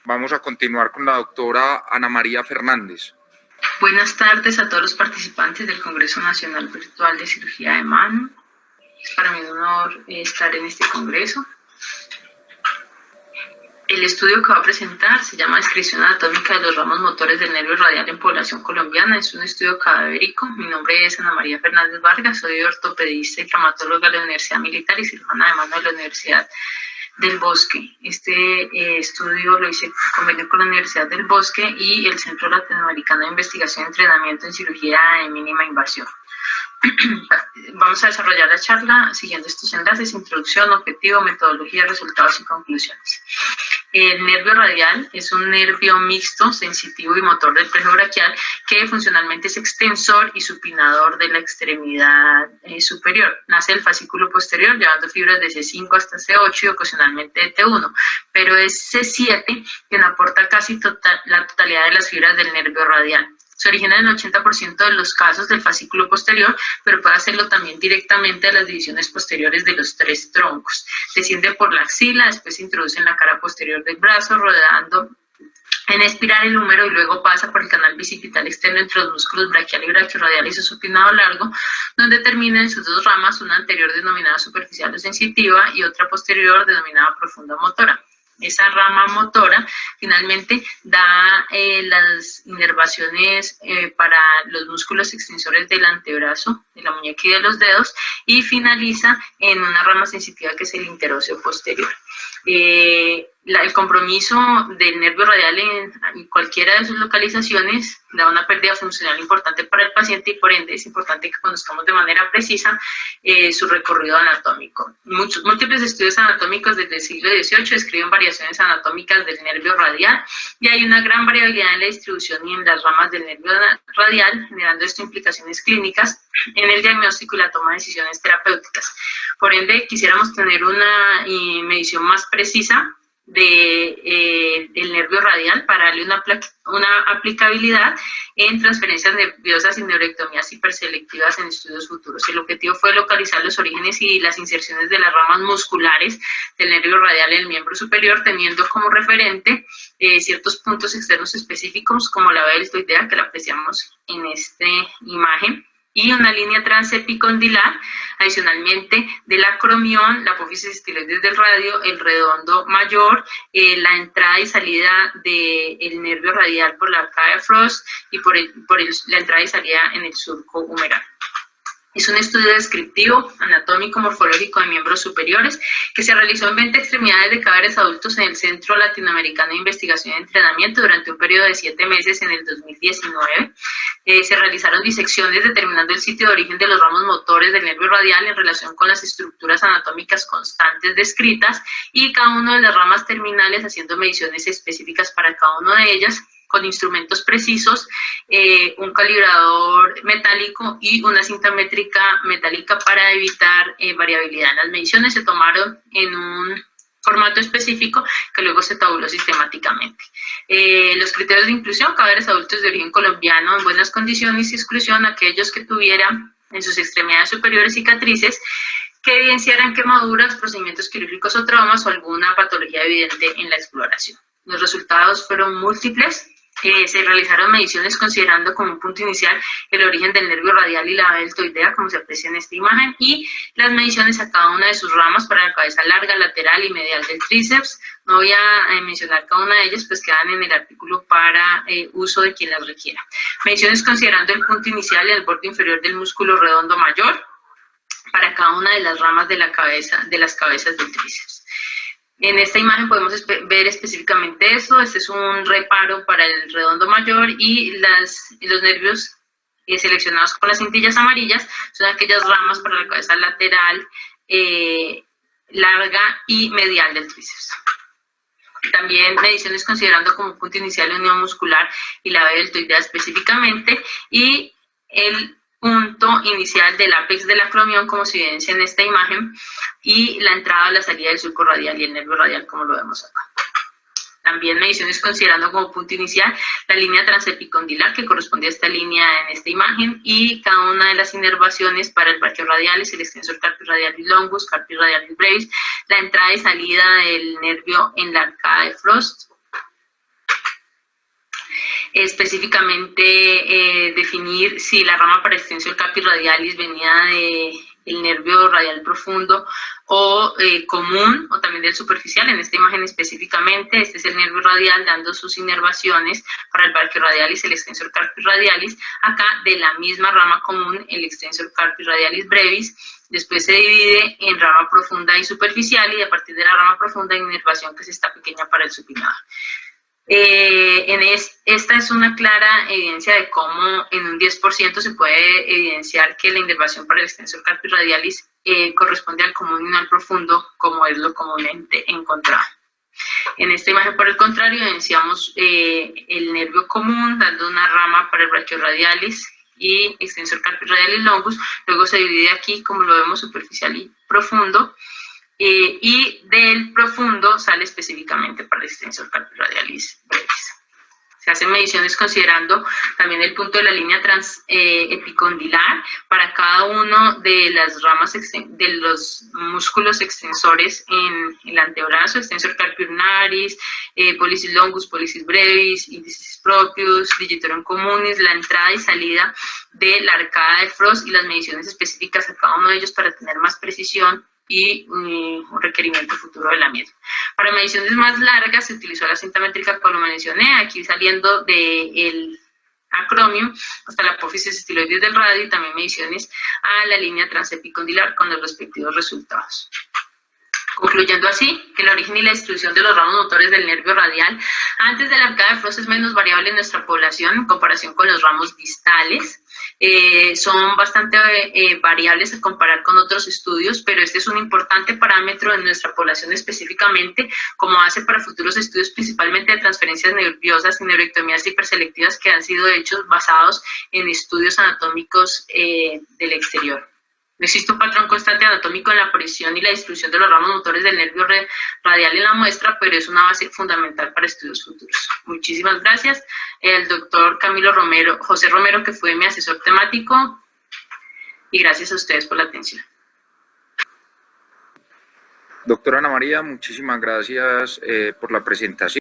Vamos a continuar con la doctora Ana María Fernández. Buenas tardes a todos los participantes del Congreso Nacional Virtual de Cirugía de Mano. Es para mí un honor estar en este congreso. El estudio que va a presentar se llama Descripción anatómica de los ramos motores del nervio radial en población colombiana. Es un estudio cadavérico. Mi nombre es Ana María Fernández Vargas, soy ortopedista y traumatóloga de la Universidad Militar y cirujana de mano de la Universidad del Bosque. Este estudio lo hice en convenio con la Universidad del Bosque y el Centro Latinoamericano de Investigación y Entrenamiento en Cirugía de Mínima Invasión. Vamos a desarrollar la charla siguiendo estos enlaces: introducción, objetivo, metodología, resultados y conclusiones. El nervio radial es un nervio mixto, sensitivo y motor del plexo braquial que funcionalmente es extensor y supinador de la extremidad superior. Nace del fascículo posterior llevando fibras de C5 hasta C8 y ocasionalmente de T1, pero es C7 quien aporta casi la totalidad de las fibras del nervio radial. Se origina en el 80% de los casos del fascículo posterior, pero puede hacerlo también directamente a las divisiones posteriores de los tres troncos. Desciende por la axila, después se introduce en la cara posterior del brazo, rodeando en espiral el húmero y luego pasa por el canal bicipital externo entre los músculos braquial y braquiorradial y su supinado largo, donde termina en sus dos ramas, una anterior denominada superficial o sensitiva y otra posterior denominada profunda motora. Esa rama motora finalmente da las inervaciones para los músculos extensores del antebrazo, de la muñeca y de los dedos, y finaliza en una rama sensitiva que es el interóseo posterior. El compromiso del nervio radial en cualquiera de sus localizaciones da una pérdida funcional importante para el paciente y por ende es importante que conozcamos de manera precisa su recorrido anatómico. Múltiples estudios anatómicos desde el siglo XVIII describen variaciones anatómicas del nervio radial y hay una gran variabilidad en la distribución y en las ramas del nervio radial, generando esto implicaciones clínicas en el diagnóstico y la toma de decisiones terapéuticas. Por ende, quisiéramos tener una medición más precisa del nervio radial para darle una aplicabilidad en transferencias nerviosas y neuroectomías hiperselectivas en estudios futuros. El objetivo fue localizar los orígenes y las inserciones de las ramas musculares del nervio radial en el miembro superior, teniendo como referente ciertos puntos externos específicos como la vea deltoidea, que la apreciamos en esta imagen, y una línea transepicondilar, adicionalmente del acromión, la apófisis estiloides del radio, el redondo mayor, la entrada y salida del nervio radial por la arcada de Frost y por la entrada y salida en el surco humeral. Es un estudio descriptivo, anatómico, morfológico de miembros superiores que se realizó en 20 extremidades de cadáveres adultos en el Centro Latinoamericano de Investigación y Entrenamiento durante un periodo de 7 meses en el 2019. Se realizaron disecciones determinando el sitio de origen de los ramos motores del nervio radial en relación con las estructuras anatómicas constantes descritas y cada una de las ramas terminales haciendo mediciones específicas para cada una de ellas, con instrumentos precisos, un calibrador metálico y una cinta métrica metálica para evitar variabilidad. Las mediciones se tomaron en un formato específico que luego se tabuló sistemáticamente. Los criterios de inclusión: cadáveres adultos de origen colombiano en buenas condiciones y exclusión aquellos que tuvieran en sus extremidades superiores cicatrices que evidenciaran quemaduras, procedimientos quirúrgicos o traumas o alguna patología evidente en la exploración. Los resultados fueron múltiples. Se realizaron mediciones considerando como un punto inicial el origen del nervio radial y la deltoidea, como se aprecia en esta imagen, y las mediciones a cada una de sus ramas para la cabeza larga, lateral y medial del tríceps. No voy a mencionar cada una de ellas, pues quedan en el artículo para uso de quien las requiera. Mediciones considerando el punto inicial y el borde inferior del músculo redondo mayor para cada una de las ramas de las cabezas del tríceps. En esta imagen podemos ver específicamente eso. Este es un reparo para el redondo mayor y los nervios seleccionados con las cintillas amarillas son aquellas ramas para la cabeza lateral, larga y medial del tríceps. También mediciones considerando como punto inicial la unión muscular y la vea deltoidea específicamente y el punto inicial del ápex del acromión, como se evidencia en esta imagen, y la entrada o la salida del surco radial y el nervio radial, como lo vemos acá. También mediciones considerando como punto inicial la línea transepicondilar que corresponde a esta línea en esta imagen y cada una de las inervaciones para el brachiorradialis, el extensor carpi radialis longus, carpi radialis brevis, la entrada y salida del nervio en la arcada de Frost. Específicamente definir si la rama para extensor carpi radialis venía del nervio radial profundo o común, o también del superficial. En esta imagen específicamente, este es el nervio radial dando sus inervaciones para el brachiorradialis, el extensor carpi radialis, acá de la misma rama común, el extensor carpi radialis brevis. Después se divide en rama profunda y superficial, y a partir de la rama profunda hay inervación que es esta pequeña para el supinado. Esta es una clara evidencia de cómo en un 10% se puede evidenciar que la inervación para el extensor carpi radialis corresponde al común y no al profundo, como es lo comúnmente encontrado. En esta imagen, por el contrario, evidenciamos el nervio común dando una rama para el brachiorradialis y extensor carpi radialis longus. Luego se divide aquí, como lo vemos, superficial y profundo. Y del profundo sale específicamente para el extensor carpi radialis brevis. Se hacen mediciones considerando también el punto de la línea transepicondilar para cada uno de las ramas de los músculos extensores en el antebrazo, extensor carpi ulnaris, pollicis longus, pollicis brevis, indicis proprius, digitorum communis, la entrada y salida de la arcada de Frost y las mediciones específicas a cada uno de ellos para tener más precisión y un requerimiento futuro de la misma. Para mediciones más largas se utilizó la cinta métrica, como lo mencioné, aquí saliendo del acromion hasta la apófisis estiloides del radio, y también mediciones a la línea transepicondilar con los respectivos resultados. Concluyendo así que el origen y la distribución de los ramos motores del nervio radial antes de la arcada de Frost es menos variable en nuestra población en comparación con los ramos distales. Son bastante variables a comparar con otros estudios, pero este es un importante parámetro en nuestra población específicamente, como base para futuros estudios principalmente de transferencias nerviosas y neuroectomías hiperselectivas que han sido hechos basados en estudios anatómicos del exterior. No existe un patrón constante anatómico en la aparición y la distribución de los ramos motores del nervio radial en la muestra, pero es una base fundamental para estudios futuros. Muchísimas gracias. El doctor José Romero, que fue mi asesor temático, y gracias a ustedes por la atención. Doctora Ana María, muchísimas gracias por la presentación.